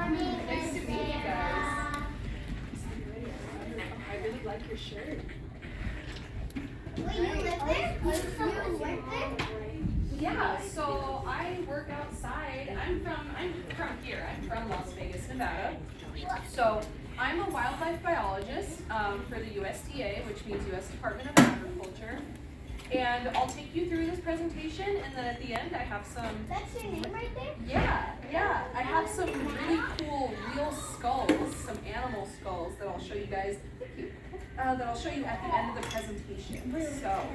Nice to meet you guys. I really like your shirt. Wait, you live there? You work there? Yeah, so I work outside. I'm from here. I'm from Las Vegas, Nevada. So I'm a wildlife biologist for the USDA, which means U.S. Department of Agriculture. And I'll take you through this presentation, and then at the end I have some. That's your name right there? Yeah. I have some really cool real skulls, some animal skulls that I'll show you guys. Thank you. That I'll show you at the end of the presentation. So,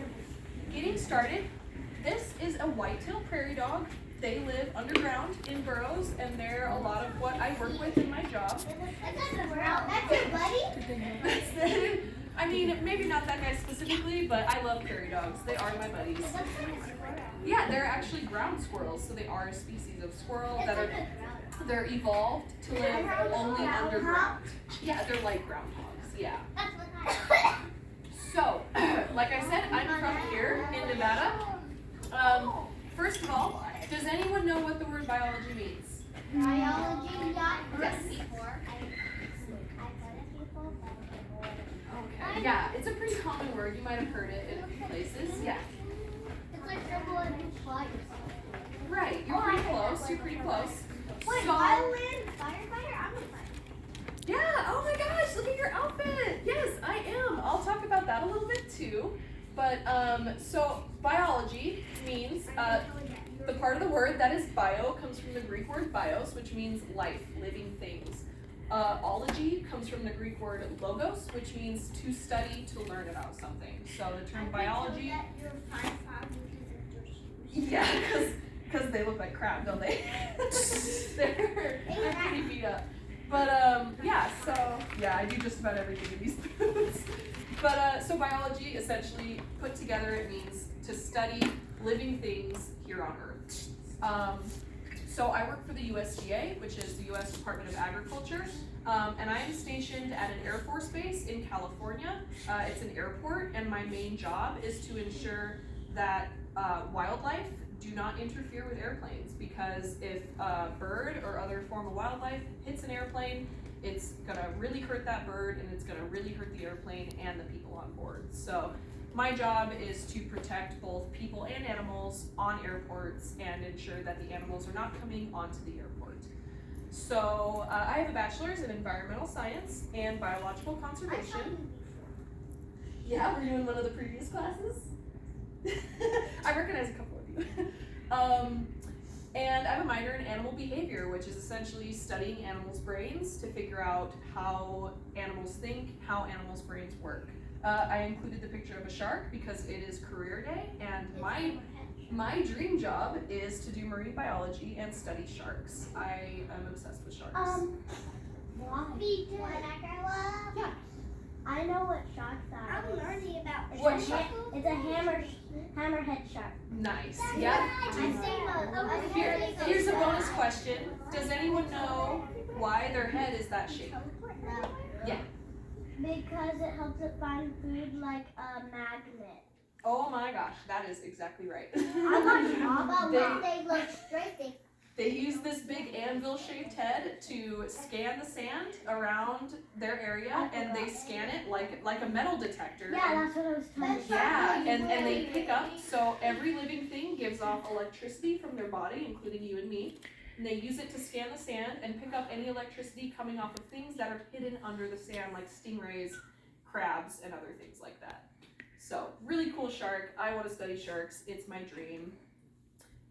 getting started. This is a white-tailed prairie dog. They live underground in burrows, and they're a lot of what I work with in my job. That's your buddy? I mean, maybe not that guy specifically, but I love prairie dogs. They are my buddies. Yeah, they're actually ground squirrels, so they are a species of squirrel they're evolved to live only underground. Yeah, they're like groundhogs, yeah. So, like I said, I'm from here in Nevada. First of all, does anyone know what the word biology means? Biology, Yes. Okay. Yeah, it's a pretty common word. You might have heard it in a few places. Yeah. It's like double-edged fire. Right. You're pretty close. You're pretty close. Wait, violin, firefighter? I'm a firefighter. Yeah. Oh my gosh, look at your outfit. Yes, I am. I'll talk about that a little bit too. But so biology means the part of the word that is bio comes from the Greek word bios, which means life, living things. Ology comes from the Greek word logos, which means to study, to learn about something. So the term biology. Yeah, because they look like crap, don't they? they're pretty beat up. But yeah, so yeah, I do just about everything in these boots. But so biology, essentially put together, it means to study living things here on Earth. So I work for the USDA, which is the U.S. Department of Agriculture, and I am stationed at an Air Force base in California. It's an airport, and my main job is to ensure that wildlife do not interfere with airplanes, because if a bird or other form of wildlife hits an airplane, it's gonna really hurt that bird, and it's gonna really hurt the airplane and the people on board. So my job is to protect both people and animals on airports and ensure that the animals are not coming onto the airport. So I have a bachelor's in environmental science and biological conservation. Yeah, were you in one of the previous classes? I recognize a couple of you. And I have a minor in animal behavior, which is essentially studying animals' brains to figure out how animals think, how animals' brains work. I included the picture of a shark because it is career day, and my dream job is to do marine biology and study sharks. I am obsessed with sharks. Me too. When I grow up. Yeah. I know what sharks are. I'm learning about What shark? It's a hammerhead shark. Nice. Yeah. Here's a bonus question. Does anyone know why their head is that shape? No. Yeah. Because it helps it find food like a magnet. Oh my gosh, that is exactly right. They look straight. They use this big anvil-shaped head to scan the sand around their area, and they scan it like a metal detector. Yeah, that's what I was talking about. Yeah, and they pick up, so every living thing gives off electricity from their body, including you and me. And they use it to scan the sand and pick up any electricity coming off of things that are hidden under the sand, like stingrays, crabs, and other things like that. So, really cool shark. I want to study sharks. It's my dream.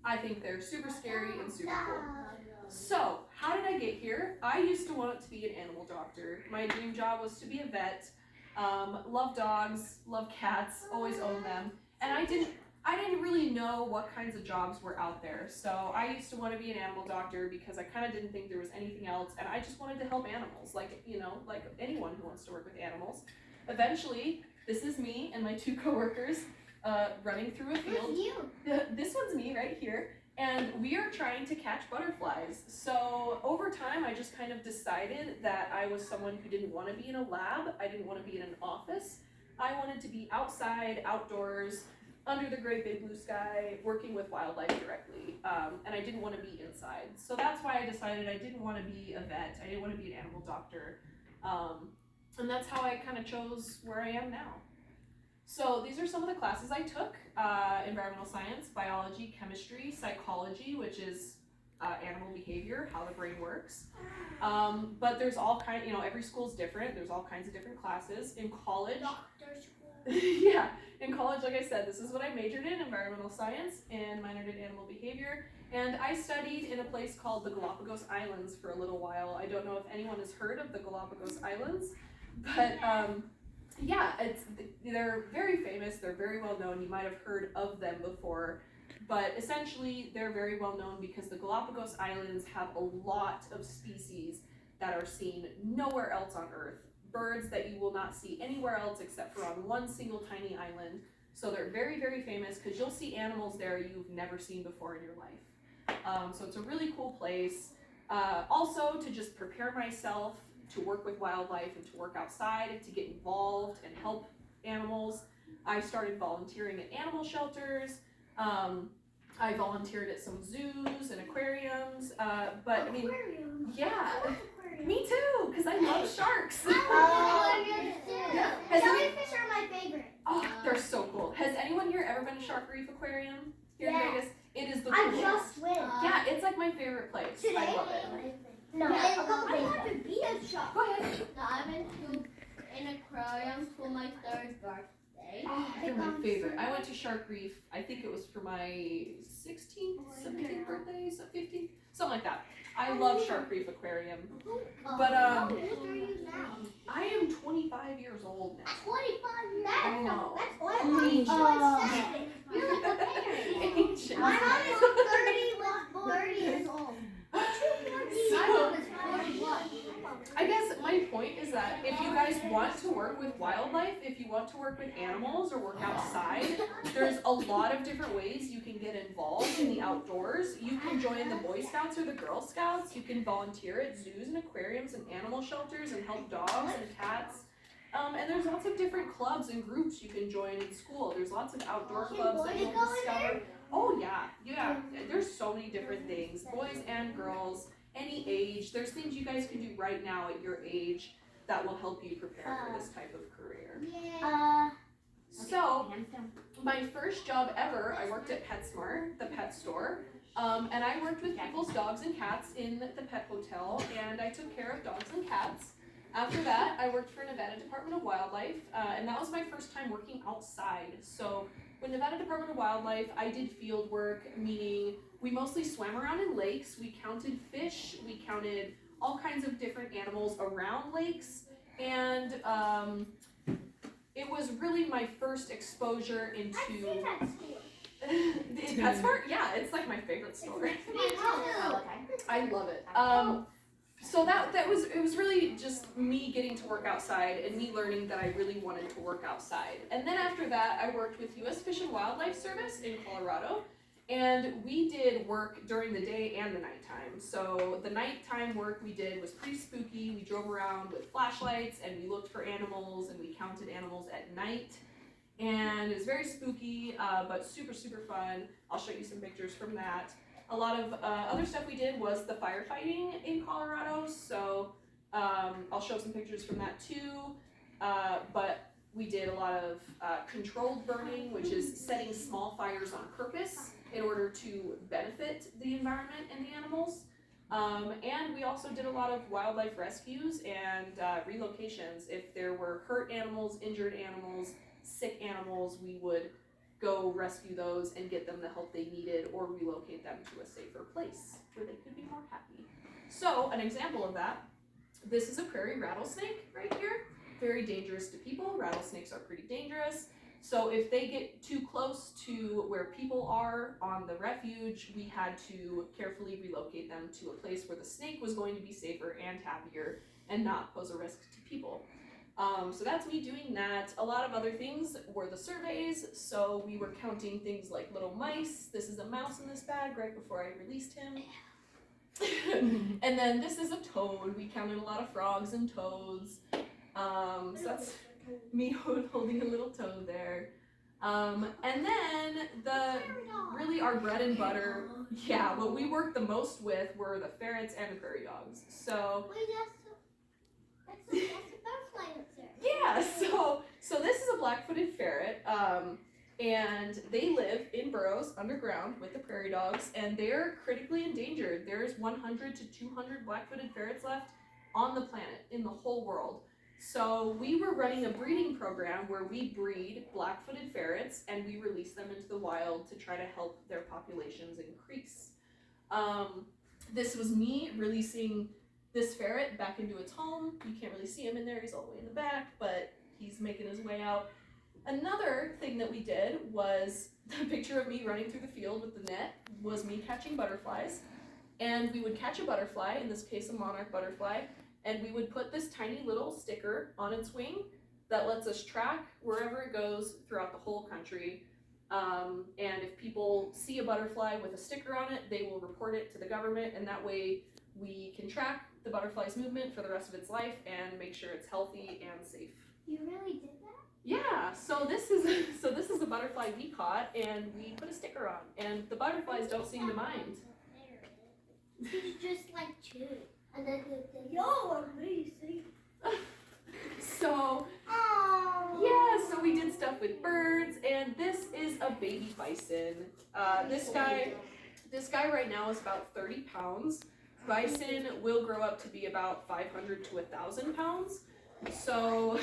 I think they're super scary and super cool. So, how did I get here? I used to want to be an animal doctor. My dream job was to be a vet. Love dogs, love cats, always own them. And I didn't really know what kinds of jobs were out there. So I used to want to be an animal doctor because I kind of didn't think there was anything else, and I just wanted to help animals, like anyone who wants to work with animals. Eventually, this is me and my two coworkers running through a field. Who's you? This one's me right here, and we are trying to catch butterflies. So over time, I just kind of decided that I was someone who didn't want to be in a lab. I didn't want to be in an office. I wanted to be outside, outdoors, under the great big blue sky, working with wildlife directly, and I didn't want to be inside. So that's why I decided I didn't want to be a vet. I didn't want to be an animal doctor, and that's how I kind of chose where I am now. So these are some of the classes I took: environmental science, biology, chemistry, psychology, which is animal behavior, how the brain works. But there's all kind, every school's different. There's all kinds of different classes. In college, Doctor school. yeah, in college, like I said, this is what I majored in, environmental science, and minored in animal behavior. And I studied in a place called the Galapagos Islands for a little while. I don't know if anyone has heard of the Galapagos Islands, but yeah, they're very famous. They're very well known. You might have heard of them before. But essentially, they're very well known because the Galapagos Islands have a lot of species that are seen nowhere else on Earth. Birds that you will not see anywhere else except for on one single tiny island. So they're very, very famous because you'll see animals there you've never seen before in your life. So it's a really cool place. Also, to just prepare myself to work with wildlife and to work outside and to get involved and help animals, I started volunteering at animal shelters. I volunteered at some zoos and aquariums, but I mean, yeah, me too, because I love sharks. Yeah. Jellyfish are my favorite. Oh, they're so cool. Has anyone here ever been to Shark Reef Aquarium here in Yeah. Vegas? It is the I coolest. just went. Yeah, it's like my favorite place. Today? I love it. No, Yeah. a couple days ago. To be a shark. Go ahead. No, I went to an aquarium for my 3rd birthday. Oh, they're my favorite. I went to Shark Reef, I think it was for my 16th, 17th birthday, so 15th, something like that. I love Shark Reef Aquarium. But, How old are you now? I am 25 years old now. 25 years. I know. That's Ancient. You're like a parent. Ancient. My mom is 30 years old. So, I guess my point is that if you guys want to work with wildlife, if you want to work with animals or work outside, there's a lot of different ways you can get involved in the outdoors. You can join the Boy Scouts or the Girl Scouts. You can volunteer at zoos and aquariums and animal shelters and help dogs and cats. And there's lots of different clubs and groups you can join in school. There's lots of outdoor clubs that you'll discover. Oh yeah. There's so many different things, boys and girls, any age. There's things you guys can do right now at your age that will help you prepare for this type of career. So, my first job ever, I worked at PetSmart, the pet store, and I worked with people's dogs and cats in the pet hotel, and I took care of dogs and cats. After that, I worked for Nevada Department of Wildlife, and that was my first time working outside. So with Nevada Department of Wildlife, I did field work, meaning we mostly swam around in lakes, we counted fish, we counted all kinds of different animals around lakes, and it was really my first exposure into PetSmart. Yeah, it's like my favorite store. I love it. So it was really just me getting to work outside and me learning that I really wanted to work outside. And then after that, I worked with U.S. Fish and Wildlife Service in Colorado, and we did work during the day and the nighttime. So the nighttime work we did was pretty spooky. We drove around with flashlights and we looked for animals and we counted animals at night. And it was very spooky, but super, super fun. I'll show you some pictures from that. A lot of other stuff we did was the firefighting in Colorado, so I'll show some pictures from that too. But we did a lot of controlled burning, which is setting small fires on purpose in order to benefit the environment and the animals. And we also did a lot of wildlife rescues and relocations. If there were hurt animals, injured animals, sick animals, we would go rescue those and get them the help they needed or relocate them to a safer place where they could be more happy. So an example of that, this is a prairie rattlesnake right here. Very dangerous to people. Rattlesnakes are pretty dangerous. So if they get too close to where people are on the refuge, we had to carefully relocate them to a place where the snake was going to be safer and happier and not pose a risk to people. So that's me doing that. A lot of other things were the surveys. So we were counting things like little mice. This is a mouse in this bag right before I released him. And then this is a toad. We counted a lot of frogs and toads. So that's me holding a little toad there. And then really our bread and butter, yeah, what we worked the most with were the ferrets and the prairie dogs. So Wait, that's a butterfly up there. yeah, so this is a black-footed ferret, and they live in burrows underground with the prairie dogs, and they're critically endangered. There's 100 to 200 black-footed ferrets left on the planet, in the whole world. So we were running a breeding program where we breed black-footed ferrets and we release them into the wild to try to help their populations increase. This was me releasing this ferret back into its home. You can't really see him in there, he's all the way in the back, but he's making his way out. Another thing that we did was the picture of me running through the field with the net was me catching butterflies. And we would catch a butterfly, in this case a monarch butterfly, and we would put this tiny little sticker on its wing that lets us track wherever it goes throughout the whole country. And if people see a butterfly with a sticker on it, they will report it to the government, and that way we can track the butterfly's movement for the rest of its life and make sure it's healthy and safe. You really did that? Yeah, so this is a butterfly we caught and we put a sticker on, and the butterflies don't seem to mind. He's just like chew. And then you're amazing. So yeah, so we did stuff with birds, and this is a baby bison. This guy right now is about 30 pounds. Bison will grow up to be about 500 to 1,000 pounds. So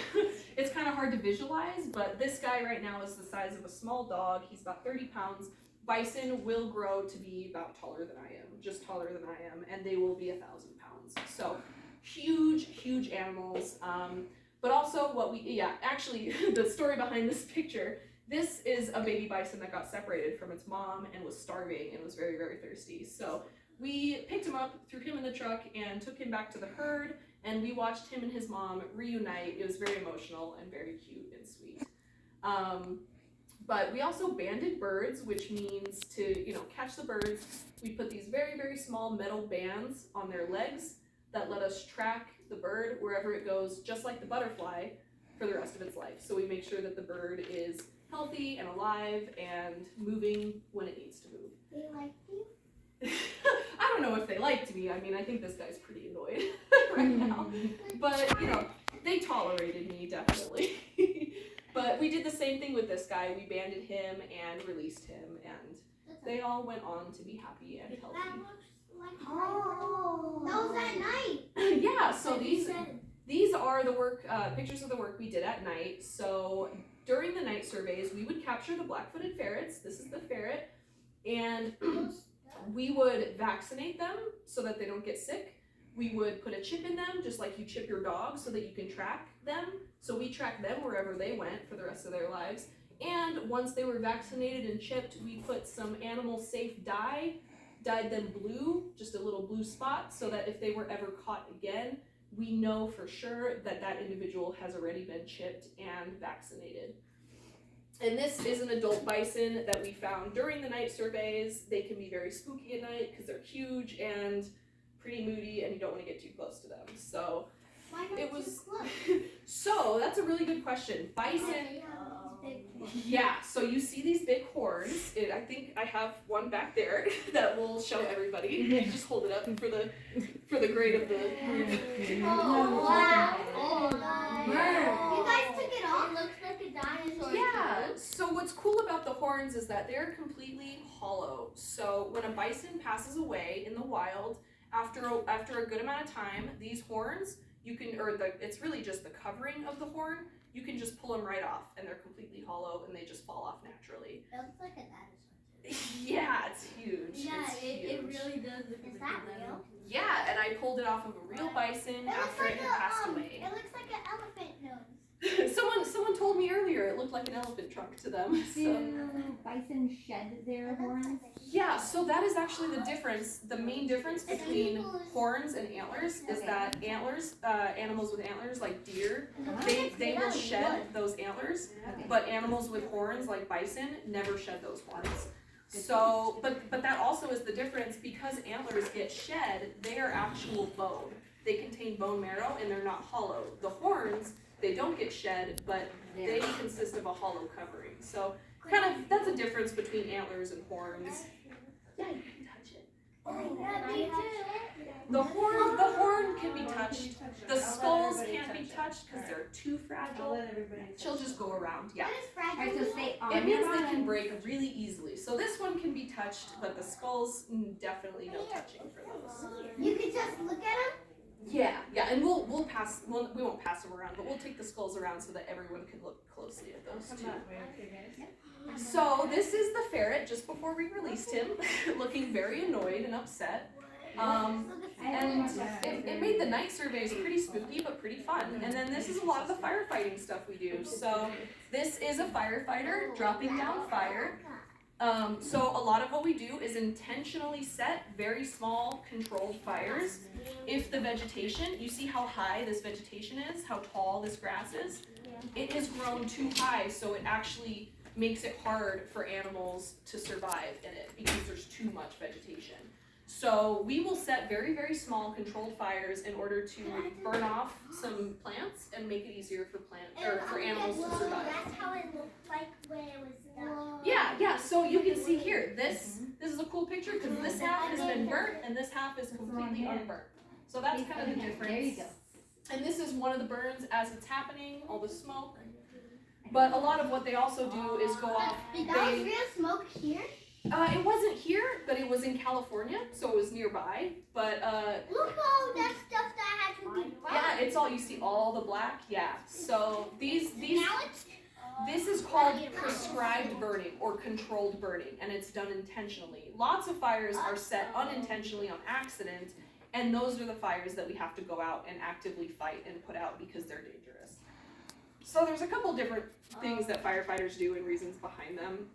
it's kind of hard to visualize, but this guy right now is the size of a small dog. He's about 30 pounds. Bison will grow to be about taller than I am, just taller than I am, and they will be 1,000 pounds. So huge animals. But also actually the story behind this picture, this is a baby bison that got separated from its mom and was starving and was very, very thirsty. So we picked him up, threw him in the truck, and took him back to the herd, and we watched him and his mom reunite. It was very emotional and very cute and sweet. But we also banded birds, which means to, catch the birds. We put these very, very small metal bands on their legs that let us track the bird wherever it goes, just like the butterfly, for the rest of its life. So we make sure that the bird is healthy and alive and moving when it needs to move. They like you? I don't know if they liked me. I mean, I think this guy's pretty annoyed right now. But, they tolerated me, definitely. But we did the same thing with this guy. We banded him and released him, and they all went on to be happy and healthy. That looks like that was at night. Yeah, so these are the work, pictures of the work we did at night. So during the night surveys, we would capture the black-footed ferrets. This is the ferret. And we would vaccinate them so that they don't get sick. We would put a chip in them, just like you chip your dog, so that you can track them. So we tracked them wherever they went for the rest of their lives. And once they were vaccinated and chipped, we put some animal safe dye, dyed them blue, just a little blue spot, so that if they were ever caught again, we know for sure that that individual has already been chipped and vaccinated. And this is an adult bison that we found during the night surveys. They can be very spooky at night because they're huge and pretty moody, and you don't want to get too close to them. So Why not it was. too close? So that's a really good question. Bison. Yeah, so you see these big horns. I think I have one back there that will show everybody. You just hold it up for the grade of the. Oh wow! You guys took it off. It looks like a dinosaur. Yeah. So what's cool about the horns is that they're completely hollow. So when a bison passes away in the wild, after a good amount of time, these horns it's really just the covering of the horn. You can just pull them right off, and they're completely hollow, and they just fall off naturally. It looks like a dinosaur. Yeah, it's huge. Yeah, it's it huge. really does look Is like that a real? Yeah, and I pulled it off of a real bison It looks after like it had passed away. It looks like an elephant nose. Someone told me earlier it looked like an elephant trunk to them. So. Do bison shed their horns? Yeah, so that is actually the difference. The main difference between horns and antlers is that antlers, animals with antlers like deer, they will shed those antlers, Okay. but animals with horns like bison never shed those horns. So, but that also is the difference because antlers get shed, they are actual bone. They contain bone marrow and they're not hollow. The horns, they don't get shed, but they consist of a hollow covering. So that's a difference between antlers and horns. Yeah, you can touch it. The horn can be touched. The skulls can't be touched because they're too fragile. She'll just go around, yeah. Alright, so stay on It means your they can bottom. break really easily. So this one can be touched, but the skulls, definitely no touching for those. You can just look at them. Yeah, and we won't pass them around, but we'll take the skulls around so that everyone can look closely at those too. So this is the ferret just before we released him, looking very annoyed and upset. And it made the night surveys pretty spooky but pretty fun. And then this is a lot of the firefighting stuff we do. So this is a firefighter dropping down fire. So a lot of what we do is intentionally set very small controlled fires. If the vegetation, you see how high this vegetation is, how tall this grass is? It has grown too high, so it actually makes it hard for animals to survive in it because there's too much vegetation. So we will set very, very small controlled fires in order to burn off some plants and make it easier for animals to survive. That's how it looked like when it was done. Yeah, so you can see here, this is a cool picture because this half has been burnt and this half is completely unburnt. So that's kind of the difference. There you go. And this is one of the burns as it's happening, all the smoke. But a lot of what they also do is go off. That was real smoke here. It wasn't here, but it was in California, so it was nearby. But Look all that stuff that had to be burned. yeah, it's all, you see all the black. Yeah. So these Now it's this is called prescribed burning or controlled burning, and it's done intentionally. Lots of fires are set unintentionally on accident, and those are the fires that we have to go out and actively fight and put out because they're dangerous. So there's a couple different things that firefighters do and reasons behind them.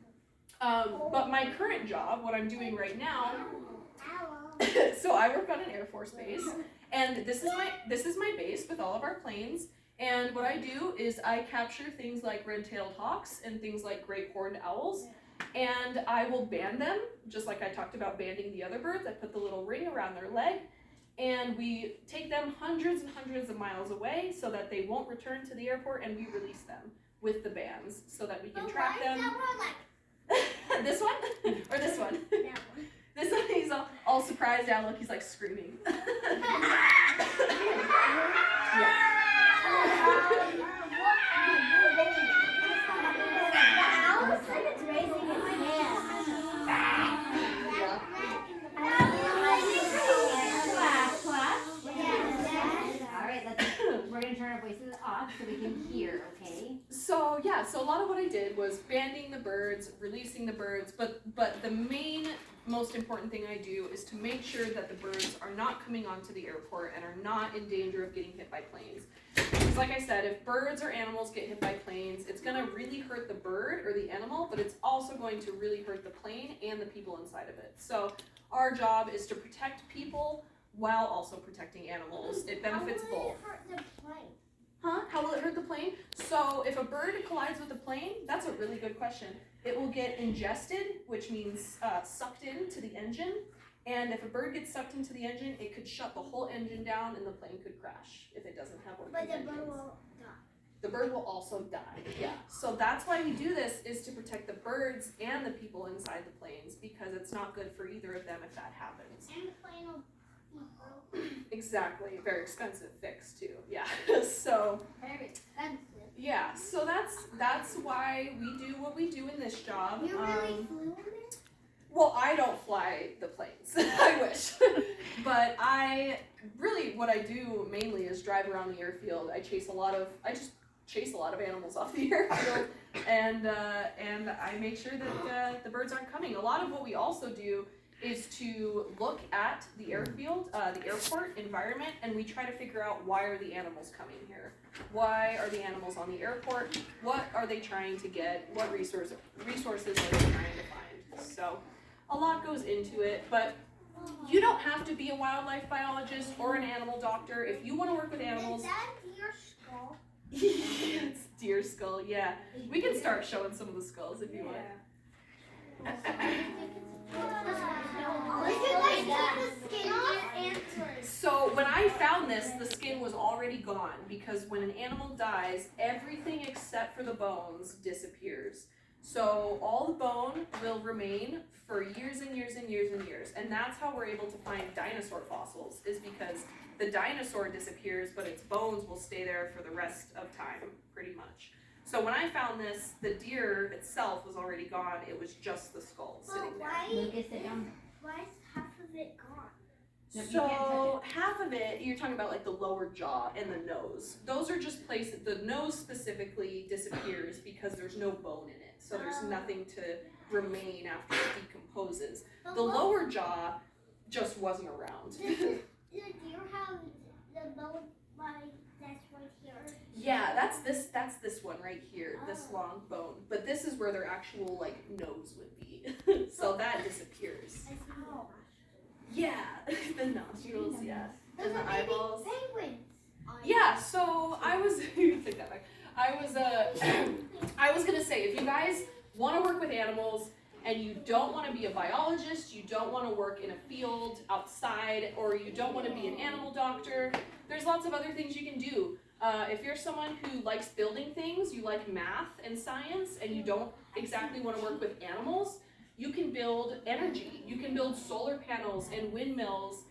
But my current job, what I'm doing right now, so I work on an Air Force base, and this is my base with all of our planes. And what I do is I capture things like red-tailed hawks and things like great horned owls, and I will band them, just like I talked about banding the other birds. I put the little ring around their leg, and we take them hundreds and hundreds of miles away so that they won't return to the airport, and we release them with the bands so that we can track them. This one? Or this one? This one, he's all surprised now. Look, he's like screaming. Yeah. We're gonna turn our voices off so we can hear, okay? So a lot of what I did was banding the birds, releasing the birds, but the main, most important thing I do is to make sure that the birds are not coming onto the airport and are not in danger of getting hit by planes. Because like I said, if birds or animals get hit by planes, it's gonna really hurt the bird or the animal, but it's also going to really hurt the plane and the people inside of it. So our job is to protect people while also protecting animals. It benefits both. Huh? How will it hurt the plane? So if a bird collides with a plane, that's a really good question. It will get ingested, which means sucked into the engine. And if a bird gets sucked into the engine, it could shut the whole engine down and the plane could crash if it doesn't have working engines. But the bird will die. The bird will also die, yeah. So that's why we do this, is to protect the birds and the people inside the planes, because it's not good for either of them if that happens. And the plane will Exactly, very expensive fix too, yeah. So very expensive. yeah, so that's why we do what we do in this job. You really flew in there? Well, I don't fly the planes. I wish. But what I do mainly is drive around the airfield. I just chase a lot of animals off the airfield, and I make sure that the birds aren't coming. A lot of what we also do is to look at the airfield, the airport environment, and we try to figure out, why are the animals coming here? Why are the animals on the airport? What are they trying to get? What resources are they trying to find? So a lot goes into it, but you don't have to be a wildlife biologist or an animal doctor. If you want to work with animals. Is that deer skull? It's deer skull, yeah. We can start showing some of the skulls if you want. So when I found this, the skin was already gone, because when an animal dies, everything except for the bones disappears. So all the bone will remain for years and years and years and years. And that's how we're able to find dinosaur fossils, is because the dinosaur disappears, but its bones will stay there for the rest of time, pretty much. So when I found this, the deer itself was already gone. It was just the skull sitting there. Lucas, sit down. Why is half of it gone? No, you can't So half of it, you're talking about like the lower jaw and the nose. Those are just places, the nose specifically disappears because there's no bone in it. So there's nothing to remain after it decomposes. The lower jaw just wasn't around. Does the deer have the bone like that's right here? Yeah, that's this one right here, this long bone. But this is where their actual like nose would be. So that disappears. Oh. Yeah, the nostrils, yeah. Those And the are baby eyeballs. penguins. Yeah, so I was you can take that back. I was gonna say, if you guys want to work with animals and you don't want to be a biologist, you don't want to work in a field outside, or you don't want to be an animal doctor, there's lots of other things you can do. If you're someone who likes building things, you like math and science, and you don't exactly want to work with animals, you can build energy. You can build solar panels and windmills.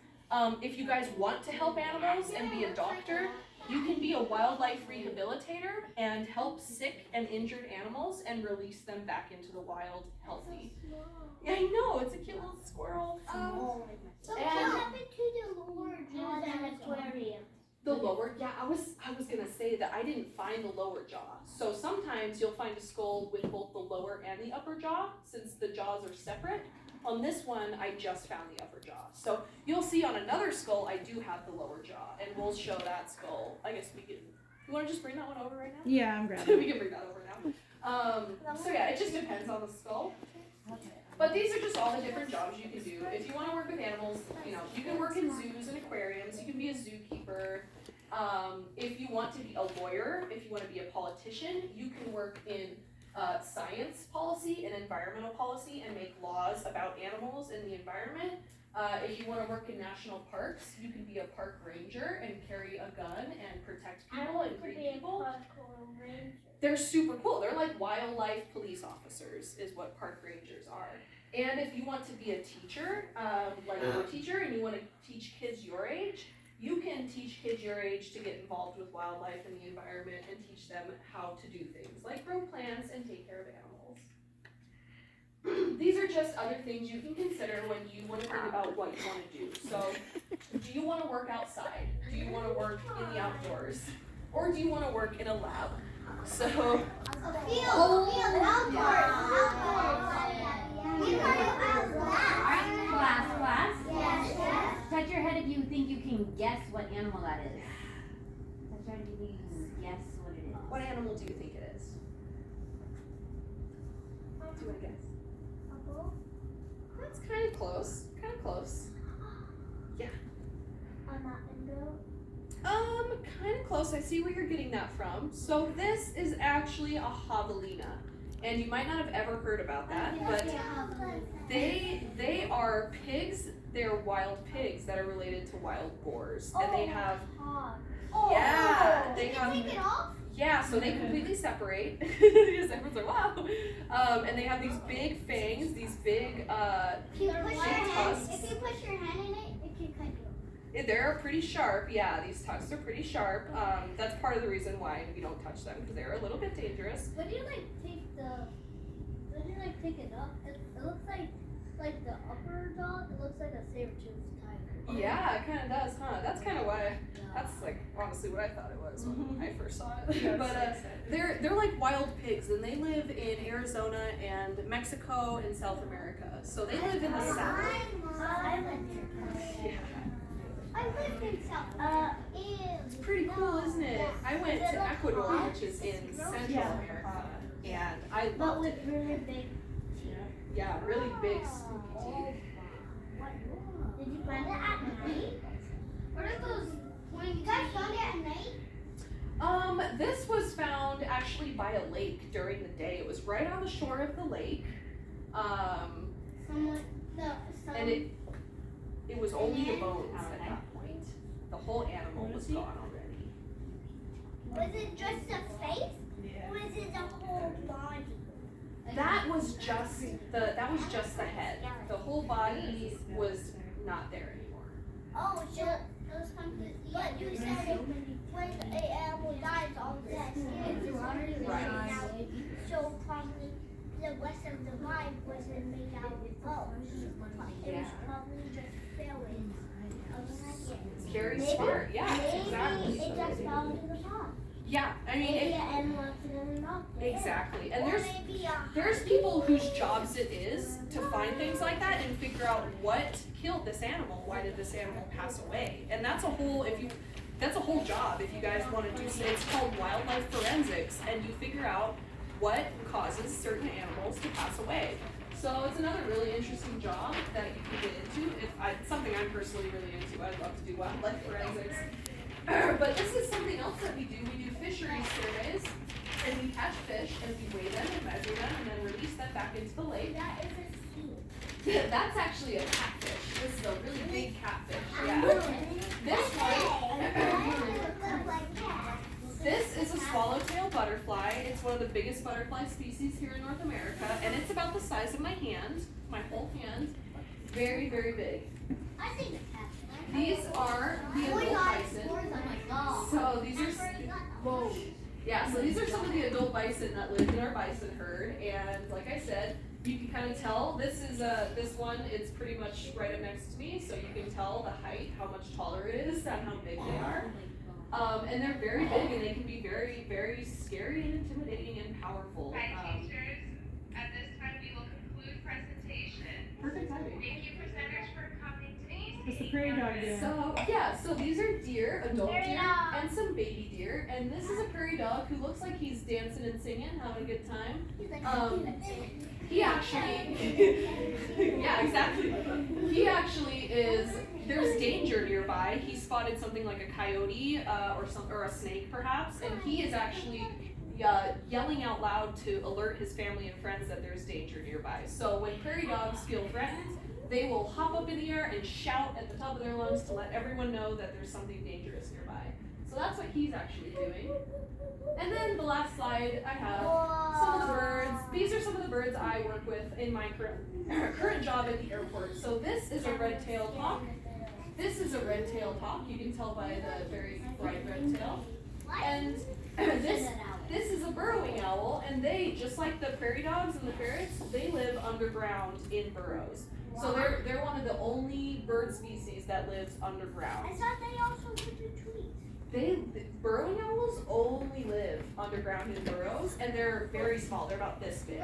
If you guys want to help animals and be a doctor, you can be a wildlife rehabilitator and help sick and injured animals and release them back into the wild healthy. Yeah, I know, it's a cute little squirrel. So what happened to the lower jaw in the aquarium? The lower, yeah, I was gonna say that I didn't find the lower jaw. So sometimes you'll find a skull with both the lower and the upper jaw, since the jaws are separate. On this one, I just found the upper jaw. So you'll see on another skull, I do have the lower jaw, and we'll show that skull. I guess we can, you wanna just bring that one over right now? Yeah, I'm grabbing. We can bring that over now. So yeah, it just depends on the skull. But these are just all the different jobs you can do. If you want to work with animals, you know, you can work in zoos and aquariums. You can be a zookeeper. If you want to be a lawyer, if you want to be a politician, you can work in science policy and environmental policy and make laws about animals and the environment. If you want to work in national parks, you can be a park ranger and carry a gun and protect people and greet people. They're super cool. They're like wildlife police officers is what park rangers are. And if you want to be a teacher, like your teacher, and you want to teach kids your age, you can teach kids your age to get involved with wildlife and the environment and teach them how to do things like grow plants and take care of animals. These are just other things you can consider when you want to think about what you want to do. So, do you want to work outside? Do you want to work in the outdoors? Or do you want to work in a lab? So, Alright, class. Touch your head if you think you can guess what animal that is. Touch your head if you can guess what it is. what animal do you think it is? Do you want to guess? That's kind of close. Kind of close. Kind of close. I see where you're getting that from. So this is actually a javelina, and you might not have ever heard about that, but they are pigs. They're wild pigs that are related to wild boars, and they have they have Take it off? yeah. So they completely separate. Because everyone's like wow, and they have these big fangs, these big If you push your tusks. hand, if you push your hand in it, it can cut you. They're pretty sharp, yeah, these tusks are pretty sharp. That's part of the reason why we don't touch them, because they're a little bit dangerous. When you take it up, it looks like the upper jaw, it looks like a saber-toothed tiger. Yeah, it kind of does, huh? That's kind of why, that's like honestly what I thought it was when I first saw it. But they're like wild pigs, and they live in Arizona and Mexico and South America. So they live in the south. I lived there. Yeah. I lived in South. It's pretty cool, isn't it? I went to Ecuador, which is in Central America, and I But loved with it. really big teeth. Yeah, really big, spooky teeth. Did you find it at night? What are those? When you guys found it at night? This was found actually by a lake during the day. It was right on the shore of the lake. And it was only the bones at that point. The whole animal was gone already. Was it just the face? Or was it the whole body? That was just the head. The whole body was not there anymore. Oh, so but you said when an animal dies, all the skin is Right. out. So probably the rest of the body wasn't made out of bones. It was probably just filling of skin. Very smart. Yeah, Maybe exactly. it just fell into the pond. Yeah, I mean, Maybe the animal accidentally knocked it. exactly. And Or maybe there's people whose jobs it is to find things like that and figure out what killed this animal. Why did this animal pass away? And that's a whole job if you guys want to do. It's called wildlife forensics, and you figure out what causes certain animals to pass away. So it's another really interesting job that you can get into. It's something I'm personally really into. I'd love to do wildlife forensics. But this is something else that we do. We do fisheries surveys, and we catch fish, and we weigh them and measure them, and then release them back into the lake. that is a seal. Yeah, that's actually a catfish. This is a really big catfish. Yeah. This one, this is a swallowtail butterfly. It's one of the biggest butterfly species here in North America, and it's about the size of my hand, my whole hand. Very, very big. I think These are the adult bison. Oh my god. So these are, whoa. Yeah, so these are some of the adult bison that live in our bison herd, and like I said, you can kind of tell, this one, it's pretty much right up next to me, so you can tell the height, how much taller it is, and how big they are. And they're very big, and they can be very, very scary and intimidating and powerful. Hi teachers, at this time we will conclude presentation. Perfect timing. Thank you presenters for coming to East. What's the prairie dog doing? So, yeah, so these are deer, adult Prairie deer, dog. and some baby deer, and this is a prairie dog who looks like he's dancing and singing, having a good time. He actually, yeah, exactly. He actually is, there's danger nearby. He spotted something like a coyote or a snake perhaps, and he is actually yelling out loud to alert his family and friends that there's danger nearby. So when prairie dogs feel threatened, they will hop up in the air and shout at the top of their lungs to let everyone know that there's something dangerous nearby. So that's what he's actually doing. And then the last slide, I have some of the birds. These are some of the birds I work with in my current job at the airport. So this is a red-tailed hawk. This is a red-tailed hawk. You can tell by the very bright red tail. And this is a burrowing owl, and they, just like the prairie dogs and the ferrets, they live underground in burrows. So they're one of the only bird species that lives underground. I thought they also live in trees. Burrowing owls only live underground in burrows, and they're very small. They're about this big.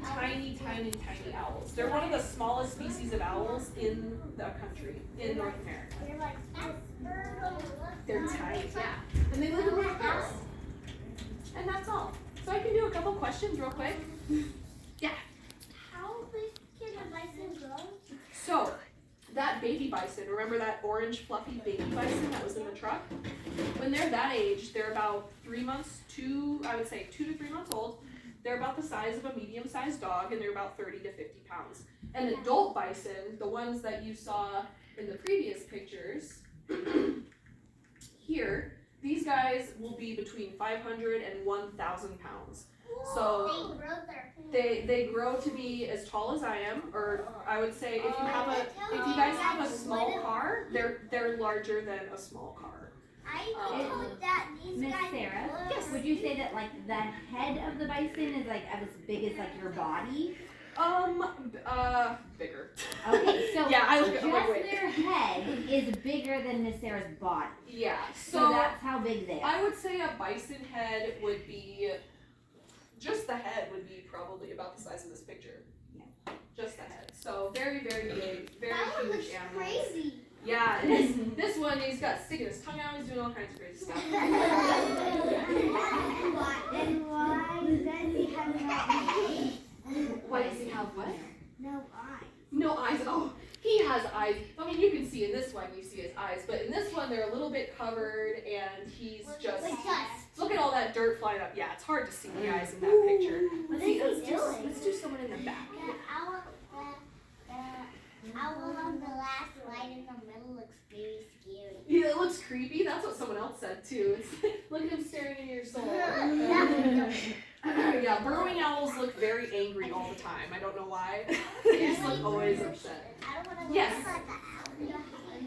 Tiny, tiny, tiny owls. They're one of the smallest species of owls in the country, in North America. They're like They're tiny, yeah. And they live in little burrows. And that's all. So I can do a couple questions real quick. How big can a bison grow? So, that baby bison, remember that orange fluffy baby bison that was in the truck? When they're that age, they're about 3 months, I would say 2 to 3 months old. They're about the size of a medium-sized dog, and they're about 30 to 50 pounds. And adult bison, the ones that you saw in the previous pictures, here, these guys will be between 500 and 1,000 pounds. So they grow to be as tall as I am, or I would say if you guys have a small car, they're larger than a small car. I told that these Miss guys Sarah, look- would you say that like the head of the bison is like as big as like your body? Bigger. Okay, so Yeah, I just their head is bigger than Miss Sarah's body. Yeah, So that's how big they are. I would say a bison head would be, just the head would be probably about the size of this picture. Yeah. Just the head. So very, very big, very That one huge looks animal. crazy. Yeah, and this one, he's got sticking his tongue out, he's doing all kinds of crazy stuff. And why does he have no eyes? Why does he have what? No eyes. No eyes. Oh, he has eyes. I mean, you can see in this one, you see his eyes, but in this one, they're a little bit covered, and he's just. Like dust. Look at all that dirt flying up. Yeah, it's hard to see the eyes in that picture. What See, is he doing? let's do someone in the back. The owl on the last line in the middle looks very scary. Yeah, it looks creepy. That's what someone else said too. It's look at him staring into your soul. But yeah, burrowing owls look very angry all the time. I don't know why. They just look always upset. I don't want to Yes. look like that.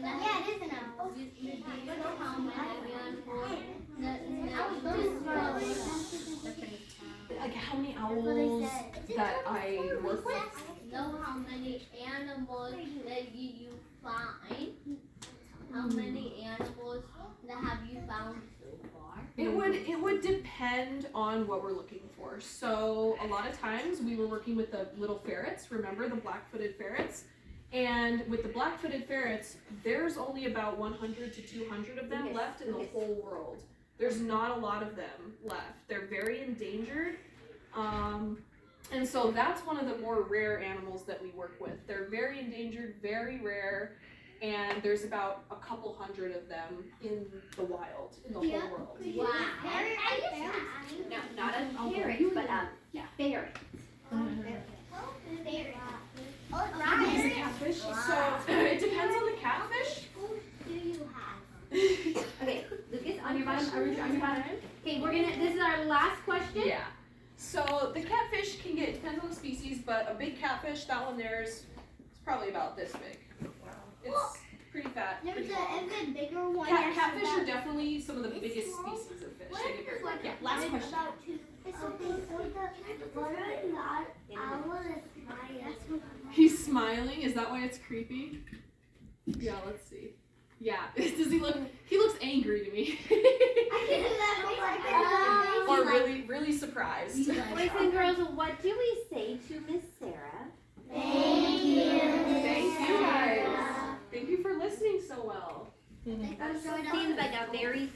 Yeah, it is an owl. Do you know how many animals Like how many owls that I work with? know how many animals that you find? How many animals that have you found so far? It would depend on what we're looking for. So a lot of times we were working with the little ferrets, remember the black-footed ferrets? And with the black-footed ferrets, there's only about 100 to 200 of them left in the whole world. There's not a lot of them left. They're very endangered. And so that's one of the more rare animals that we work with. They're very endangered, very rare, and there's about a couple hundred of them in the wild, in the whole world. Wow. No, not a parrot, but a ferret. Oh, Is it nice. catfish? So it depends on the catfish. Do you have? Okay, Lucas, on your bottom, Arusha, on your bottom. Okay, this is our last question. Yeah. So the catfish can get, depends on the species, but a big catfish, that one there's, it's probably about this big. It's pretty fat. There's Pretty long. a bigger one. Catfish are definitely some of the biggest species of fish. They get very- Yeah, last question. He's smiling, is that why it's creepy? Yeah, let's see. Yeah, does he looks angry to me. Or really, really surprised. Boys and girls, what do we say to Miss Sarah? Thank you. Thank you guys. Thank you for listening so well. Seems like a very